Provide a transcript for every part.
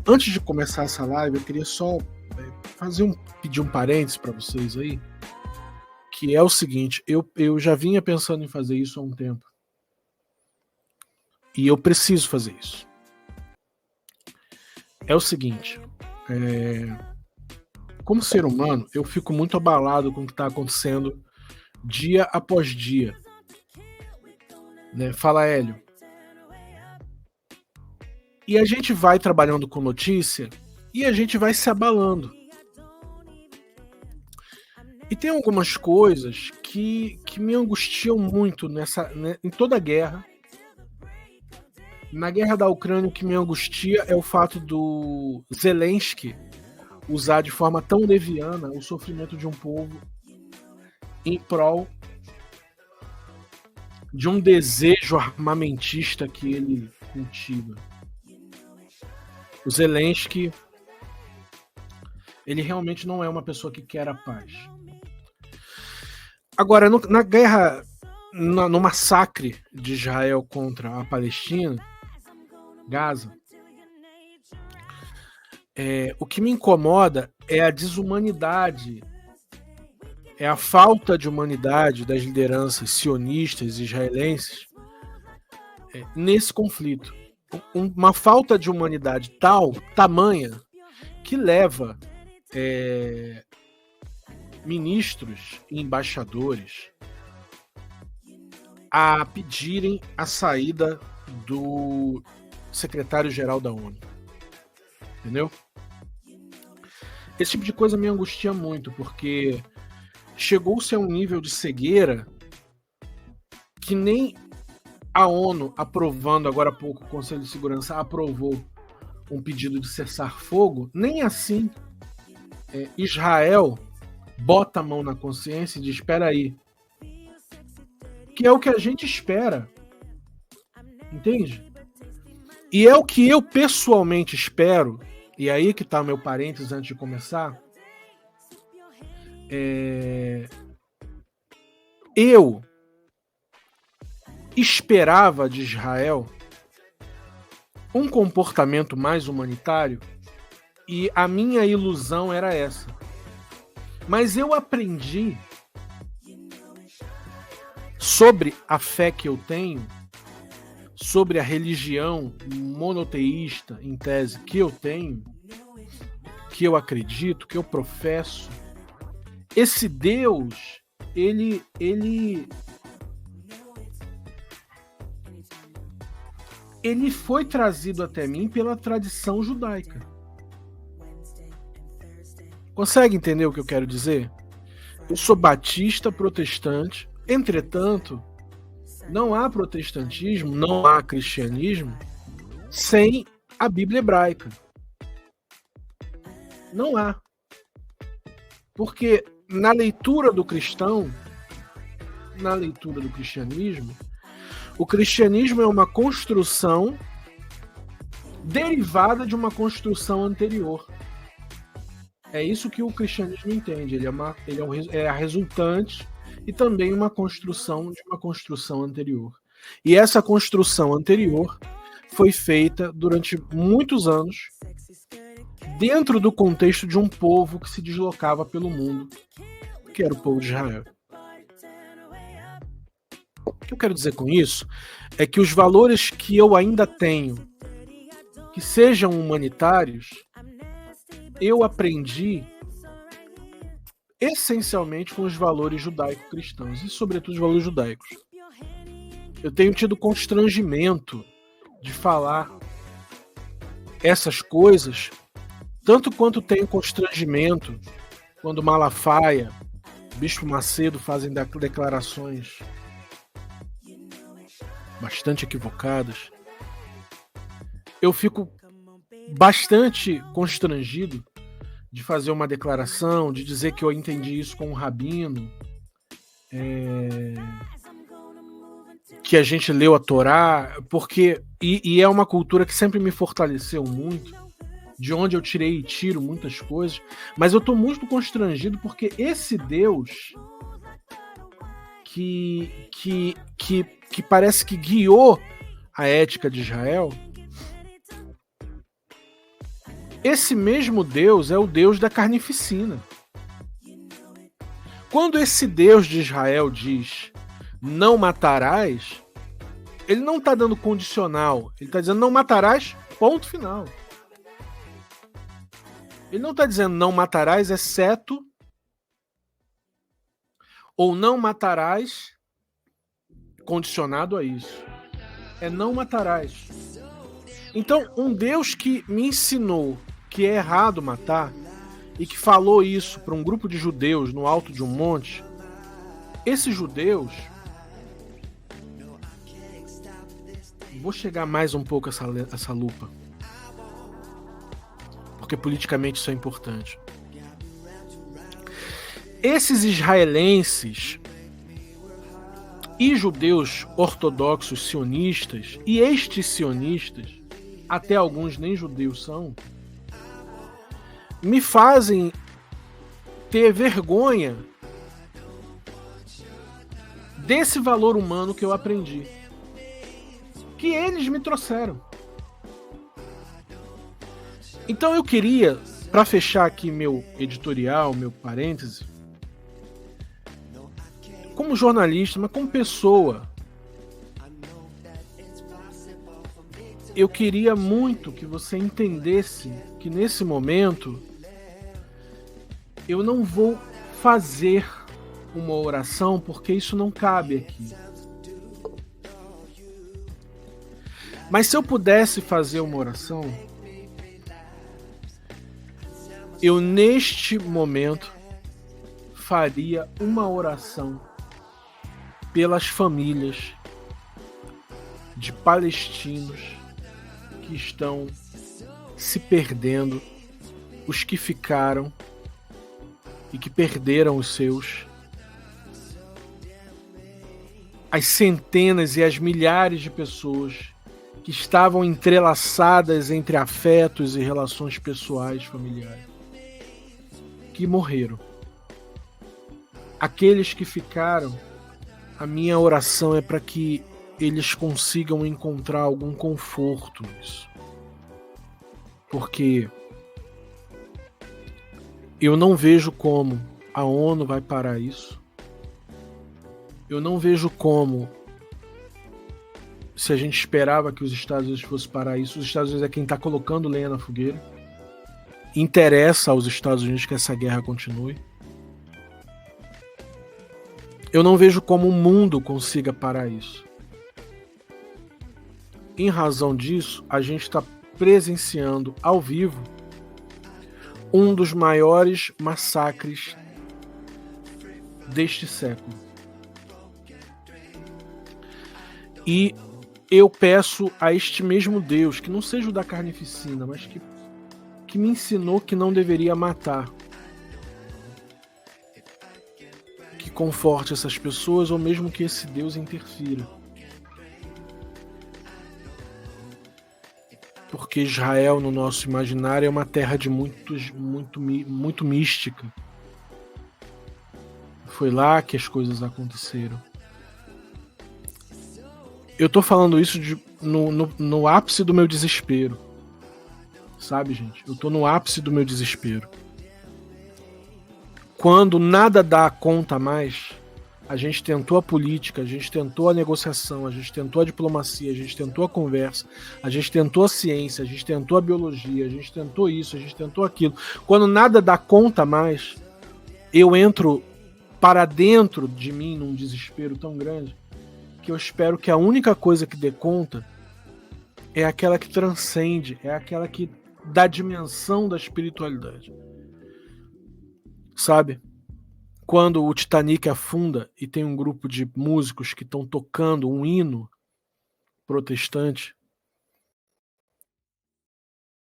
Antes de começar essa live, eu queria só pedir um parênteses para vocês aí, que é o seguinte: eu já vinha pensando em fazer isso há um tempo. E eu preciso fazer isso. É o seguinte, como ser humano, eu fico muito abalado com o que está acontecendo dia após dia. Né? Fala, Hélio. E a gente vai trabalhando com notícia e a gente vai se abalando. E tem algumas coisas que me angustiam muito em toda a guerra. Na guerra da Ucrânia, o que me angustia é o fato do Zelensky usar de forma tão leviana o sofrimento de um povo em prol de um desejo armamentista que ele cultiva. O Zelensky, ele realmente não é uma pessoa que quer a paz. Agora, na guerra, no massacre de Israel contra a Palestina, Gaza, o que me incomoda é a desumanidade, é a falta de humanidade das lideranças sionistas israelenses nesse conflito. Uma falta de humanidade tamanha, que leva ministros e embaixadores a pedirem a saída do secretário-geral da ONU. Entendeu? Esse tipo de coisa me angustia muito, porque chegou-se a um nível de cegueira que nem a ONU, aprovando agora há pouco, o Conselho de Segurança aprovou um pedido de cessar fogo, nem assim Israel bota a mão na consciência e diz: espera aí, que é o que a gente espera, entende? E é o que eu pessoalmente espero, e aí que tá meu parênteses antes de começar. Eu esperava de Israel um comportamento mais humanitário, e a minha ilusão era essa. Mas eu aprendi sobre a fé que eu tenho, sobre a religião monoteísta, em tese, que eu tenho, que eu acredito, que eu professo. Esse Deus, ele foi trazido até mim pela tradição judaica. Consegue entender o que eu quero dizer? Eu sou batista, protestante, entretanto, não há protestantismo, não há cristianismo sem a Bíblia hebraica. Não há. Porque na leitura do cristão, na leitura do cristianismo, o cristianismo é uma construção derivada de uma construção anterior. É isso que o cristianismo entende. Ele é a resultante e também uma construção de uma construção anterior. E essa construção anterior foi feita durante muitos anos dentro do contexto de um povo que se deslocava pelo mundo, que era o povo de Israel. O que eu quero dizer com isso é que os valores que eu ainda tenho, que sejam humanitários, eu aprendi essencialmente com os valores judaico-cristãos e, sobretudo, os valores judaicos. Eu tenho tido constrangimento de falar essas coisas, tanto quanto tenho constrangimento quando Malafaia, Bispo Macedo fazem declarações bastante equivocadas. Eu fico bastante constrangido de fazer uma declaração, de dizer que eu entendi isso com um rabino, que a gente leu a Torá, porque e é uma cultura que sempre me fortaleceu muito, de onde eu tirei e tiro muitas coisas, mas eu estou muito constrangido porque esse Deus que parece que guiou a ética de Israel, Esse mesmo Deus é o Deus da carnificina. Quando esse Deus de Israel diz não matarás, ele não está dando condicional. Ele está dizendo não matarás, ponto final. Ele não está dizendo não matarás, exceto, ou não matarás, condicionado a isso. É não matarás. Então, um Deus que me ensinou que é errado matar e que falou isso para um grupo de judeus no alto de um monte, esses judeus... Vou chegar mais um pouco a essa lupa, porque politicamente isso é importante. Esses israelenses e judeus ortodoxos sionistas, e estes sionistas, até alguns nem judeus são, me fazem ter vergonha desse valor humano que eu aprendi, que eles me trouxeram. Então eu queria, para fechar aqui meu editorial, meu parêntese, como jornalista, mas como pessoa, eu queria muito que você entendesse que nesse momento eu não vou fazer uma oração porque isso não cabe aqui. Mas se eu pudesse fazer uma oração, eu neste momento faria uma oração pelas famílias de palestinos que estão se perdendo, os que ficaram e que perderam os seus, as centenas e as milhares de pessoas que estavam entrelaçadas entre afetos e relações pessoais, familiares, que morreram. Aqueles que ficaram, a minha oração é para que eles consigam encontrar algum conforto nisso. Porque eu não vejo como a ONU vai parar isso. Eu não vejo como, se a gente esperava que os Estados Unidos fossem parar isso, os Estados Unidos é quem está colocando lenha na fogueira. Interessa aos Estados Unidos que essa guerra continue. Eu não vejo como o mundo consiga parar isso. Em razão disso, a gente está presenciando ao vivo um dos maiores massacres deste século. E eu peço a este mesmo Deus, que não seja o da carnificina, mas que me ensinou que não deveria matar, que conforte essas pessoas, ou mesmo que esse Deus interfira. Porque Israel, no nosso imaginário, é uma terra de muito mística. Foi lá que as coisas aconteceram. Eu tô falando isso no ápice do meu desespero. Sabe, gente? Eu tô no ápice do meu desespero. Quando nada dá conta mais, a gente tentou a política, a gente tentou a negociação, a gente tentou a diplomacia, a gente tentou a conversa, a gente tentou a ciência, a gente tentou a biologia, a gente tentou isso, a gente tentou aquilo. Quando nada dá conta mais, eu entro para dentro de mim num desespero tão grande que eu espero que a única coisa que dê conta é aquela que transcende, é aquela que dá dimensão da espiritualidade. Sabe? Quando o Titanic afunda e tem um grupo de músicos que estão tocando um hino protestante,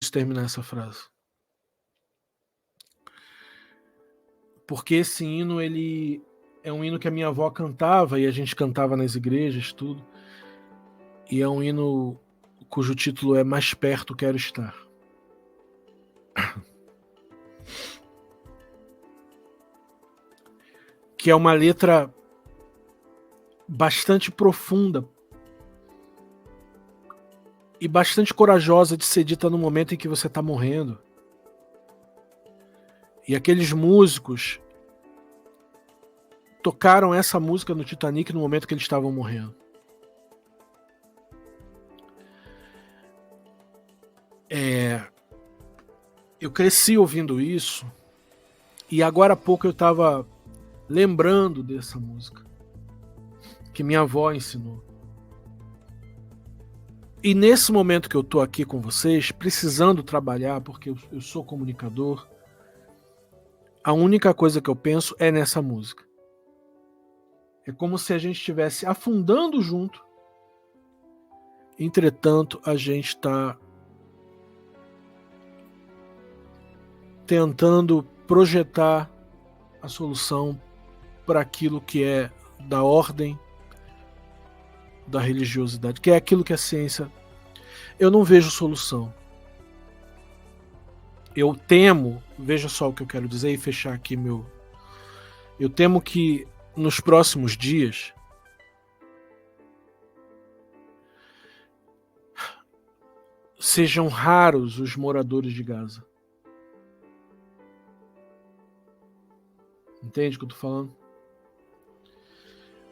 vou terminar essa frase. Porque esse hino, ele é um hino que a minha avó cantava e a gente cantava nas igrejas, tudo. E é um hino cujo título é Mais Perto Quero Estar. Que é uma letra bastante profunda e bastante corajosa de ser dita no momento em que você está morrendo. E aqueles músicos tocaram essa música no Titanic no momento que eles estavam morrendo. Eu cresci ouvindo isso, e agora há pouco eu estava lembrando dessa música que minha avó ensinou. E nesse momento que eu estou aqui com vocês, precisando trabalhar, porque eu sou comunicador, a única coisa que eu penso é nessa música. É como se a gente estivesse afundando junto. Entretanto, a gente está tentando projetar a solução para aquilo que é da ordem da religiosidade, que é aquilo que a ciência... Eu não vejo solução. Eu temo, veja só o que eu quero dizer e fechar aqui meu... Eu temo que nos próximos dias sejam raros os moradores de Gaza. Entende o que eu estou falando?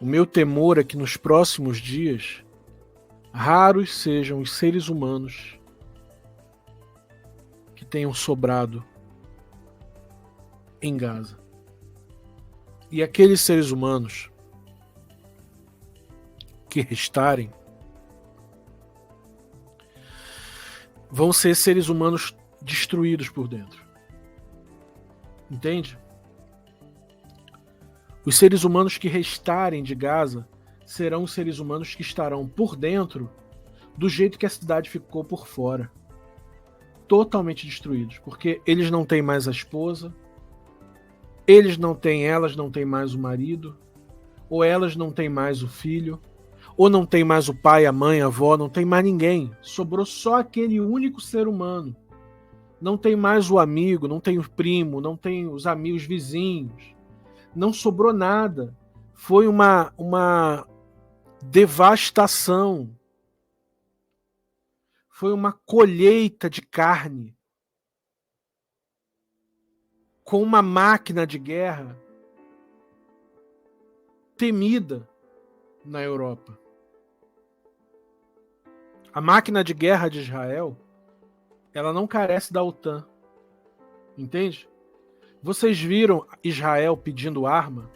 O meu temor é que nos próximos dias raros sejam os seres humanos que tenham sobrado em Gaza. E aqueles seres humanos que restarem vão ser seres humanos destruídos por dentro. Entende? Os seres humanos que restarem de Gaza serão os seres humanos que estarão por dentro do jeito que a cidade ficou por fora. Totalmente destruídos, porque eles não têm mais a esposa, elas não têm mais o marido, ou elas não têm mais o filho, ou não tem mais o pai, a mãe, a avó, não tem mais ninguém. Sobrou só aquele único ser humano. Não tem mais o amigo, não tem o primo, não tem os amigos vizinhos. Não sobrou nada. Foi uma devastação. Foi uma colheita de carne. Com uma máquina de guerra temida na Europa. A máquina de guerra de Israel, ela não carece da OTAN. Entende? Vocês viram Israel pedindo arma?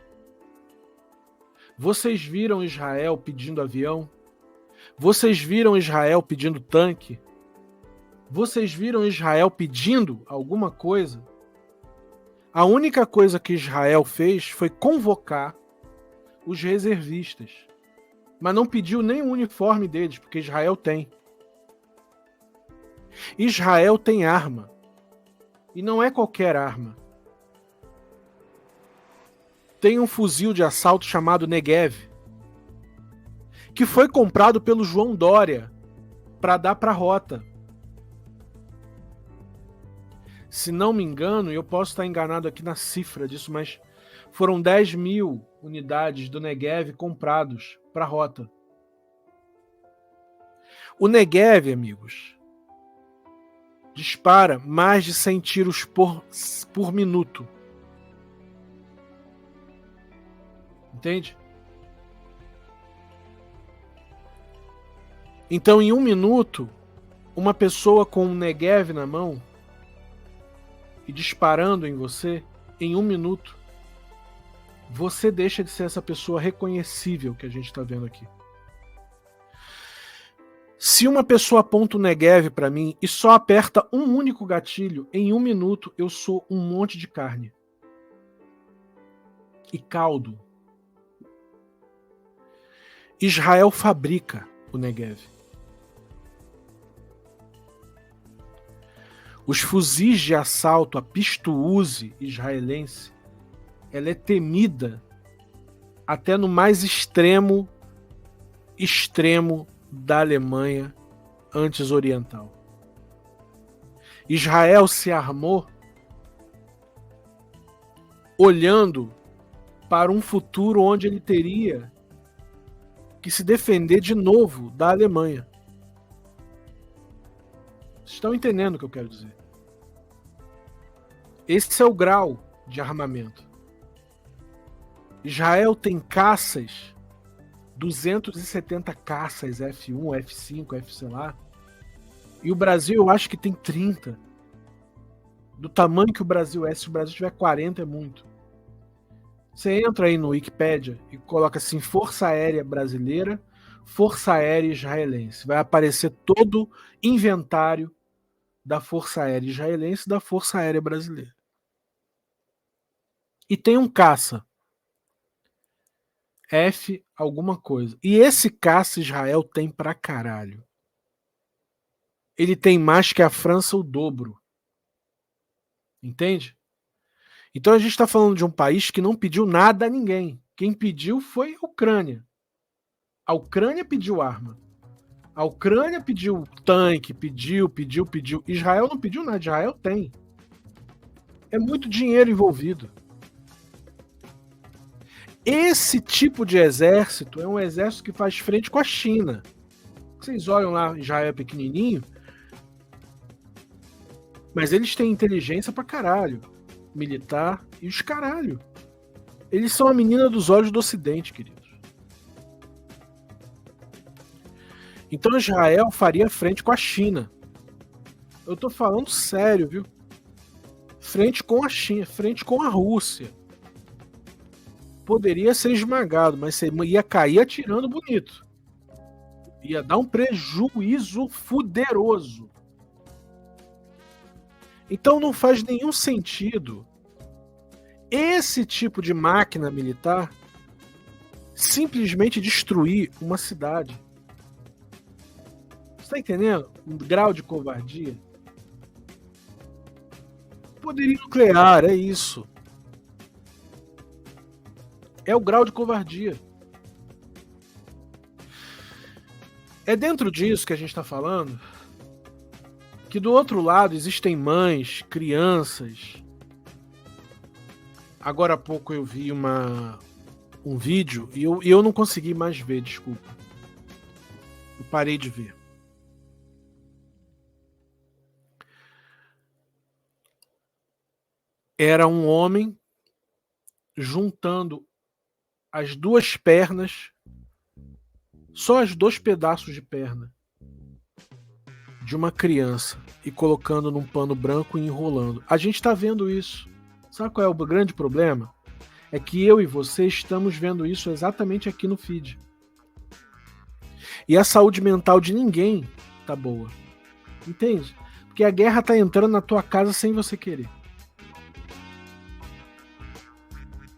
Vocês viram Israel pedindo avião? Vocês viram Israel pedindo tanque? Vocês viram Israel pedindo alguma coisa? A única coisa que Israel fez foi convocar os reservistas. Mas não pediu nem o uniforme deles, porque Israel tem. Israel tem arma. E não é qualquer arma. Tem um fuzil de assalto chamado Negev, que foi comprado pelo João Dória para dar para a rota. Se não me engano, eu posso estar enganado aqui na cifra disso, mas foram 10.000 unidades do Negev comprados para a rota. O Negev, amigos, dispara mais de 100 tiros por minuto. Entende? Então, em 1 minuto, uma pessoa com um Negev na mão e disparando em você, em 1 minuto, você deixa de ser essa pessoa reconhecível que a gente está vendo aqui. Se uma pessoa aponta o Negev para mim e só aperta um único gatilho, em 1 minuto eu sou um monte de carne e caldo. Israel fabrica o Negev. Os fuzis de assalto, a Pisto-Uzi israelense, ela é temida até no mais extremo da Alemanha antes oriental. Israel se armou olhando para um futuro onde ele teria que se defender de novo da Alemanha. Vocês estão entendendo o que eu quero dizer? Esse é o grau de armamento. Israel tem caças, 270 caças F1, F5, F sei lá. E o Brasil eu acho que tem 30. Do tamanho que o Brasil é, se o Brasil tiver 40 é muito. Você entra aí no Wikipedia e coloca assim, Força Aérea Brasileira, Força Aérea Israelense. Vai aparecer todo o inventário da Força Aérea Israelense e da Força Aérea Brasileira. E tem um caça. F alguma coisa. E esse caça Israel tem pra caralho. Ele tem mais que a França o dobro. Entende? Então a gente está falando de um país que não pediu nada a ninguém. Quem pediu foi a Ucrânia. A Ucrânia pediu arma. A Ucrânia pediu tanque, pediu. Israel não pediu nada, Israel tem. É muito dinheiro envolvido. Esse tipo de exército é um exército que faz frente com a China. Vocês olham lá, Israel é pequenininho, mas eles têm inteligência pra caralho. Militar e os caralho. Eles são a menina dos olhos do Ocidente, queridos. Então Israel faria frente com a China. Eu tô falando sério, viu? Frente com a China, frente com a Rússia. Poderia ser esmagado, mas você ia cair atirando bonito. Ia dar um prejuízo fuderoso. Então não faz nenhum sentido esse tipo de máquina militar simplesmente destruir uma cidade. Você tá entendendo? Um grau de covardia. Poderia nuclear, é isso. É o grau de covardia. É dentro disso que a gente está falando que do outro lado existem mães, crianças. Agora há pouco eu vi um vídeo e eu não consegui mais ver, desculpa. Eu parei de ver. Era um homem juntando as duas pernas, só os dois pedaços de perna de uma criança e colocando num pano branco e enrolando. A gente está vendo isso. Sabe qual é o grande problema? É que eu e você estamos vendo isso exatamente aqui no feed. E a saúde mental de ninguém tá boa. Entende? Porque a guerra tá entrando na tua casa sem você querer.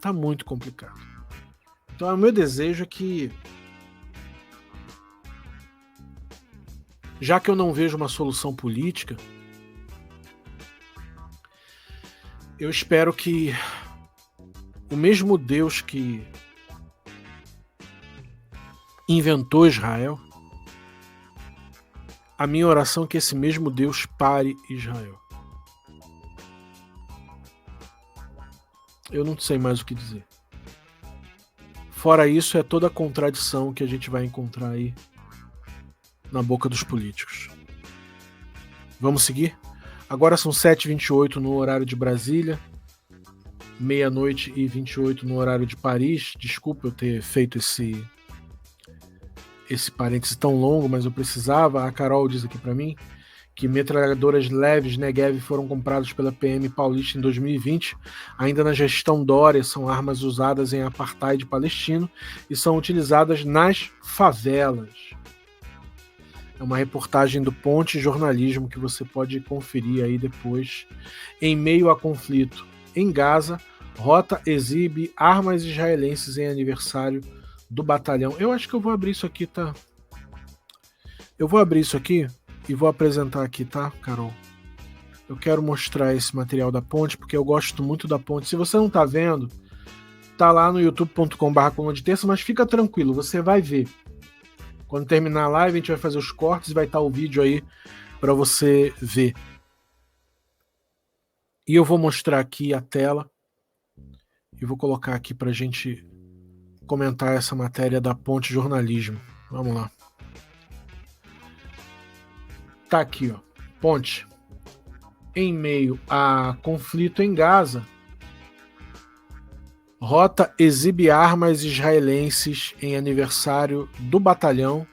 Tá muito complicado. Então o meu desejo é que, já que eu não vejo uma solução política, eu espero que o mesmo Deus que inventou Israel, a minha oração é que esse mesmo Deus pare Israel. Eu não sei mais o que dizer. Fora isso, é toda a contradição que a gente vai encontrar aí na boca dos políticos. Vamos seguir? Agora são 7h28 no horário de Brasília, 00h28 no horário de Paris. Desculpa eu ter feito esse parêntese tão longo, mas eu precisava. A Carol diz aqui para mim que metralhadoras leves Negev foram compradas pela PM paulista em 2020, ainda na gestão Dória. São armas usadas em apartheid palestino e são utilizadas nas favelas. É uma reportagem do Ponte Jornalismo que você pode conferir aí depois. Em meio a conflito em Gaza, Rota exibe armas israelenses em aniversário do batalhão. Eu acho que eu vou abrir isso aqui, tá? Eu vou abrir isso aqui e vou apresentar aqui, tá, Carol? Eu quero mostrar esse material da Ponte, porque eu gosto muito da Ponte. Se você não tá vendo, tá lá no youtube.com/coluna de terça, mas fica tranquilo, você vai ver. Quando terminar a live, a gente vai fazer os cortes e vai estar o vídeo aí para você ver. E eu vou mostrar aqui a tela e vou colocar aqui para a gente comentar essa matéria da Ponte Jornalismo. Vamos lá. Tá aqui, ó. Ponte. em meio a conflito em Gaza, Rota exibe armas israelenses em aniversário do batalhão.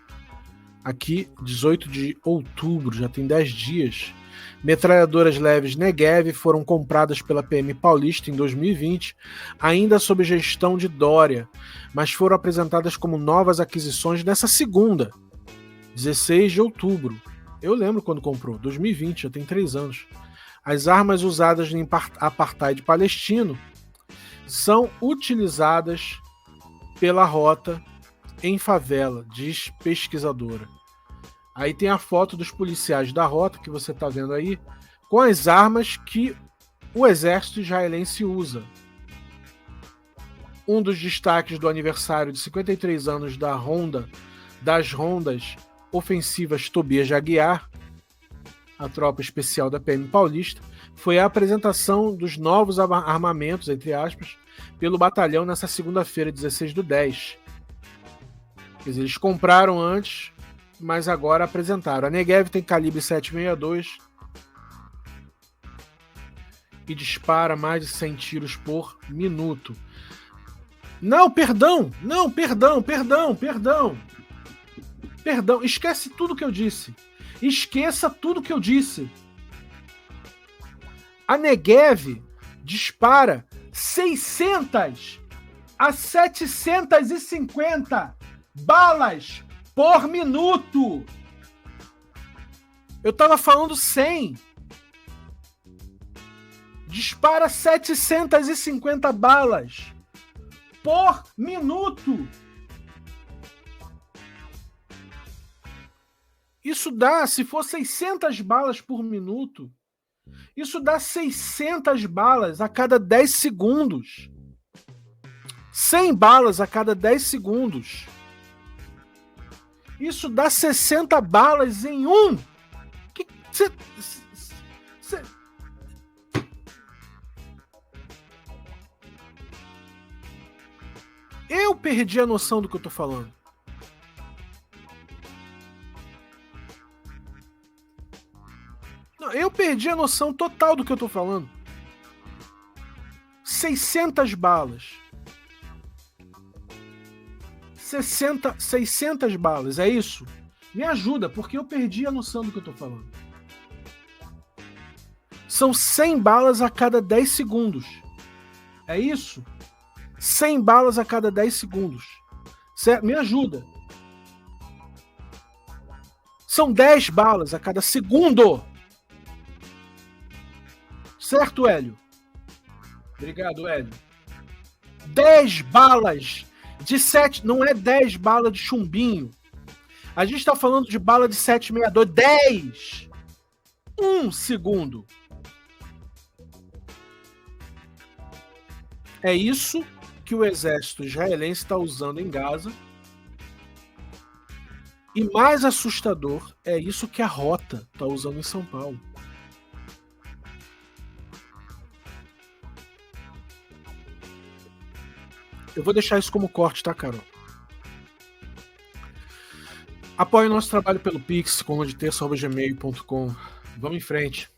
Aqui, 18 de outubro, já tem 10 dias. Metralhadoras leves Negev foram compradas pela PM Paulista em 2020, ainda sob gestão de Dória, mas foram apresentadas como novas aquisições nessa segunda, 16 de outubro. Eu lembro quando comprou, 2020, já tem 3 anos. As armas usadas no apartheid palestino são utilizadas pela Rota em favela, diz pesquisadora. Aí tem a foto dos policiais da Rota, que você está vendo aí, com as armas que o exército israelense usa. Um dos destaques do aniversário de 53 anos das rondas ofensivas Tobias de Aguiar, a tropa especial da PM Paulista, foi a apresentação dos novos armamentos, entre aspas, pelo batalhão nessa segunda-feira, 16/10. Quer dizer, eles compraram antes, mas agora apresentaram. A Negev tem calibre 7,62 e dispara mais de 100 tiros por minuto. Não, perdão, esquece tudo que eu disse. Esqueça tudo que eu disse. A Negev dispara 600 a 750 balas por minuto. Eu tava falando 100. Dispara 750 balas por minuto. Isso dá, se for 600 balas por minuto, isso dá 600 balas a cada 10 segundos. 100 balas a cada 10 segundos. Isso dá 60 balas em um. Eu perdi a noção do que eu tô falando. Não, eu perdi a noção total do que eu tô falando. 600 balas. 600 balas, é isso? Me ajuda, porque eu perdi a noção do que eu tô falando. São 100 balas a cada 10 segundos. É isso? 100 balas a cada 10 segundos. Certo? Me ajuda. São 10 balas a cada segundo. Certo, Hélio? Obrigado, Hélio. 10 balas de 7, não é 10 balas de chumbinho. A gente está falando de bala de 7,62. 10! 1 segundo. É isso que o exército israelense está usando em Gaza. E mais assustador, é isso que a Rota está usando em São Paulo. Eu vou deixar isso como corte, tá, Carol? Apoie nosso trabalho pelo Pix, coluna-de-terça@gmail.com. Vamos em frente.